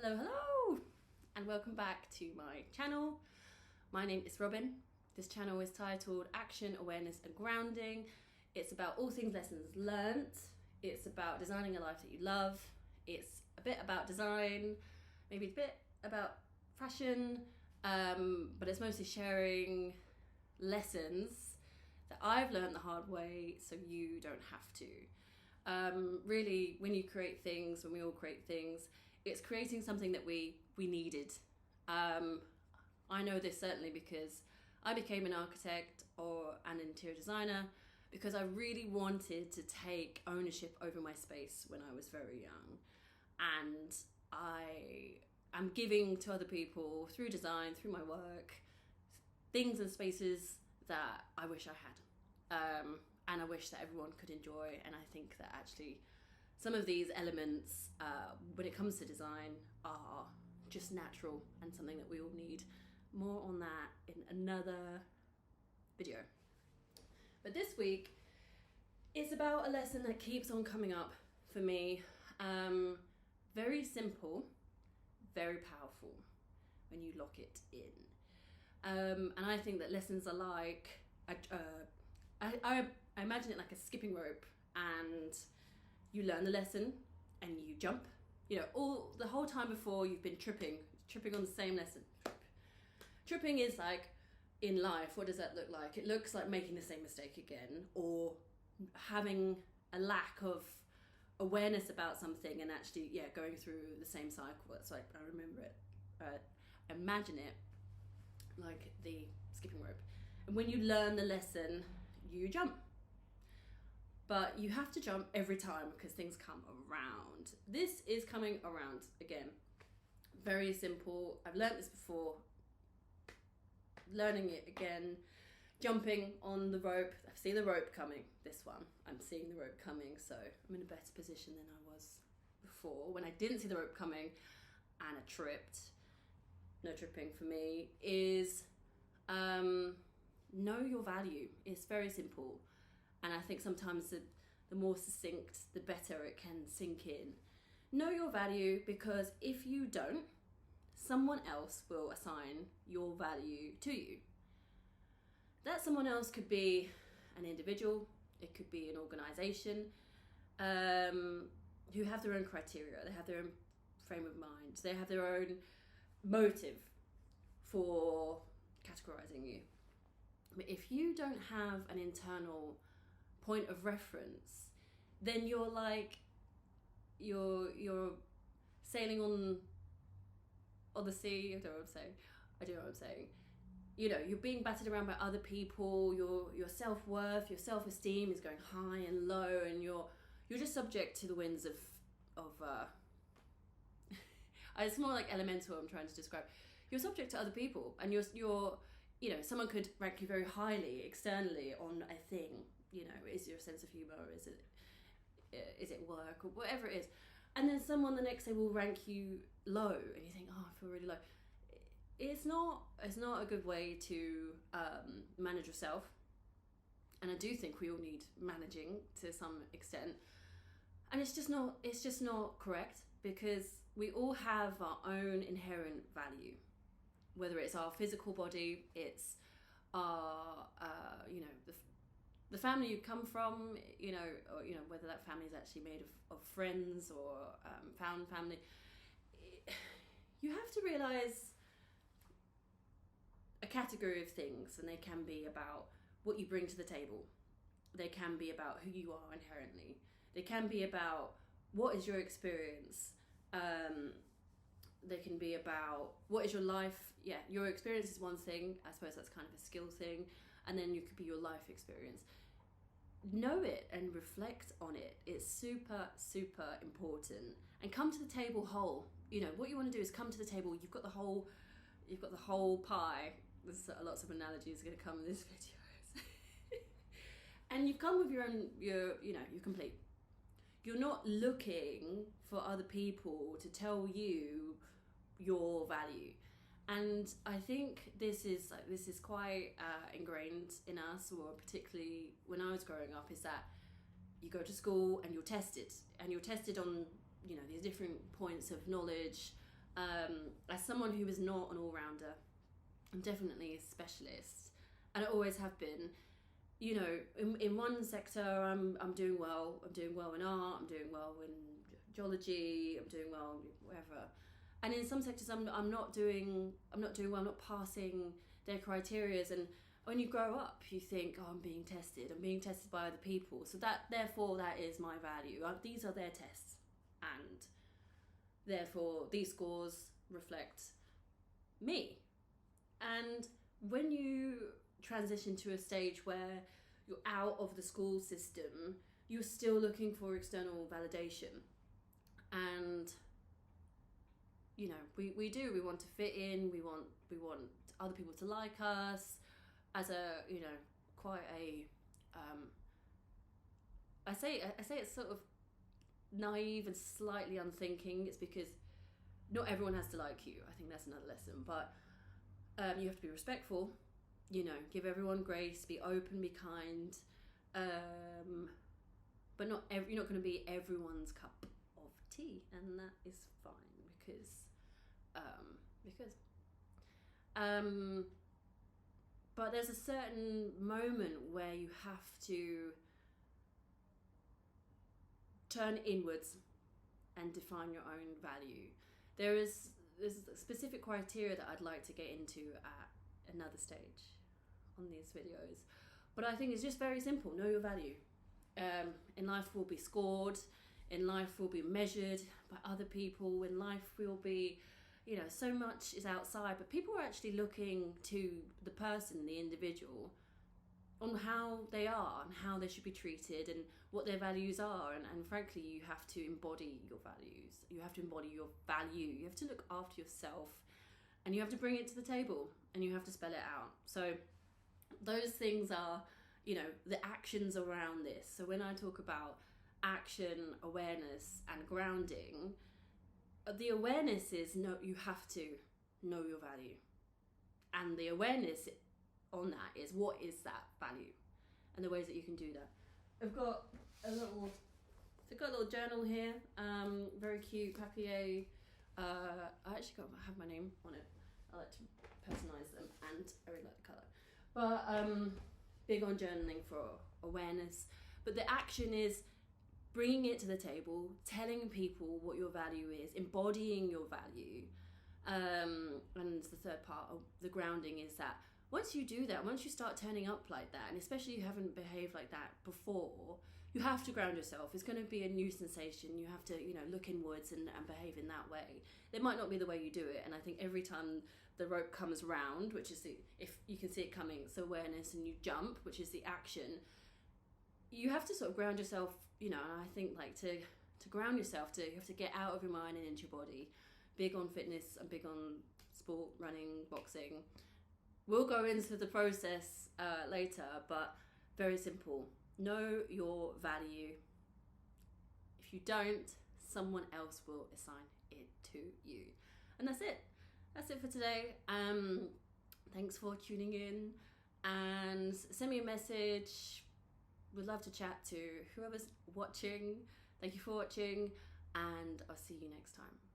Hello, and welcome back to my channel. My name is Robin. This channel is titled Action, Awareness and Grounding. It's about all things lessons learnt. It's about designing a life that you love. It's a bit about design, maybe a bit about fashion, but it's mostly sharing lessons that I've learned the hard way so you don't have to. Really, when you create things, when we all create things, it's creating something that we needed. I know this certainly because I became an architect or an interior designer because I really wanted to take ownership over my space when I was very young. And I am giving to other people through design, through my work, things and spaces that I wish I had. And I wish that everyone could enjoy. And I think that actually some of these elements, when it comes to design, are just natural and something that we all need. More on that in another video. But this week, it's about a lesson that keeps on coming up for me. Very simple, very powerful when you lock it in. And I think that lessons are like, I imagine it like a skipping rope, and you learn the lesson and you jump. You know, the whole time before you've been tripping on the same lesson. Tripping is like, in life, what does that look like? It looks like making the same mistake again, or having a lack of awareness about something and actually, going through the same cycle. It's like, I remember it. Imagine it like the skipping rope. And when you learn the lesson, you jump. But you have to jump every time because things come around. This is coming around again. Very simple. I've learned this before. Learning it again. Jumping on the rope. I see the rope coming. This one. I'm seeing the rope coming. So I'm in a better position than I was before. When I didn't see the rope coming and I tripped. No tripping for me is know your value. It's very simple. And I think sometimes the more succinct, the better it can sink in. Know your value, because if you don't, someone else will assign your value to you. That someone else could be an individual, it could be an organization, who have their own criteria, they have their own frame of mind, they have their own motive for categorizing you. But if you don't have an internal point of reference, then you're like, you're sailing on the sea. I don't know what I'm saying. I do know what I'm saying. You know, you're being battered around by other people. Your self-worth, your self-esteem is going high and low, and you're just subject to the winds of it's more like elemental. I'm trying to describe. You're subject to other people, and you're you know, someone could rank you very highly externally on a thing. You know, is your sense of humor, is it work, or whatever it is, and then someone the next day will rank you low, and you think, oh, I feel really low. It's not a good way to manage yourself, and I do think we all need managing to some extent, and it's just not correct, because we all have our own inherent value. Whether it's our physical body, it's our, the family you come from, or, whether that family is actually made of friends or found family. You have to realize a category of things, and they can be about what you bring to the table. They can be about who you are inherently. They can be about what is your experience. They can be about what is your life. Your experience is one thing. I suppose that's kind of a skill thing. And then you could be your life experience. Know it and reflect on it. It's super, super important. And come to the table whole. You know, what you want to do is come to the table. You've got the whole pie. There's lots of analogies going to come in this video. And you've come with you're complete. You're not looking for other people to tell you your value. And I think this is quite ingrained in us, or particularly when I was growing up, is that you go to school and you're tested on, these different points of knowledge, As someone who is not an all-rounder, I'm definitely a specialist, and I always have been. You know, in one sector, I'm doing well. I'm doing well in art. I'm doing well in geology. I'm doing well wherever. And in some sectors, I'm not doing well. I'm not passing their criterias. And when you grow up, you think, oh, I'm being tested. I'm being tested by other people. So therefore, that is my value. These are their tests, and therefore, these scores reflect me. And when you transition to a stage where you're out of the school system, you're still looking for external validation. And you know, we want to fit in, we want other people to like us, as a, you know, quite a I say it's sort of naive and slightly unthinking. It's because not everyone has to like you. I think that's another lesson. But you have to be respectful, you know, give everyone grace, be open, be kind, but you're not going to be everyone's cup of tea, and that is fine because but there's a certain moment where you have to turn inwards and define your own value. There's specific criteria that I'd like to get into at another stage on these videos, but I think it's just very simple. Know your value. In life we'll be scored, in life we'll be measured by other people, in life we'll be, you know, so much is outside, but people are actually looking to the person, the individual, on how they are and how they should be treated and what their values are, and frankly you have to embody your values, you have to embody your value, you have to look after yourself, and you have to bring it to the table, and you have to spell it out. So those things are, you know, the actions around this. So when I talk about action, awareness and grounding, the awareness is you have to know your value, and the awareness on that is what is that value and the ways that you can do that. I've got a little journal here, very cute papier. I actually have my name on it. I like to personalise them, and I really like the colour. But big on journaling for awareness. But the action is bringing it to the table, telling people what your value is, embodying your value. And the third part of the grounding is that once you do that, once you start turning up like that, and especially you haven't behaved like that before, you have to ground yourself. It's going to be a new sensation. You have to, you know, look inwards and behave in that way. It might not be the way you do it, and I think every time the rope comes round, which is if you can see it coming, it's awareness, and you jump, which is the action, you have to sort of ground yourself, you know. And I think like to ground yourself, you have to get out of your mind and into your body. Big on fitness, I'm big on sport, running, boxing. We'll go into the process later, but very simple. Know your value. If you don't, someone else will assign it to you. And that's it. That's it for today. Thanks for tuning in, and send me a message. Would love to chat to whoever's watching. Thank you for watching, and I'll see you next time.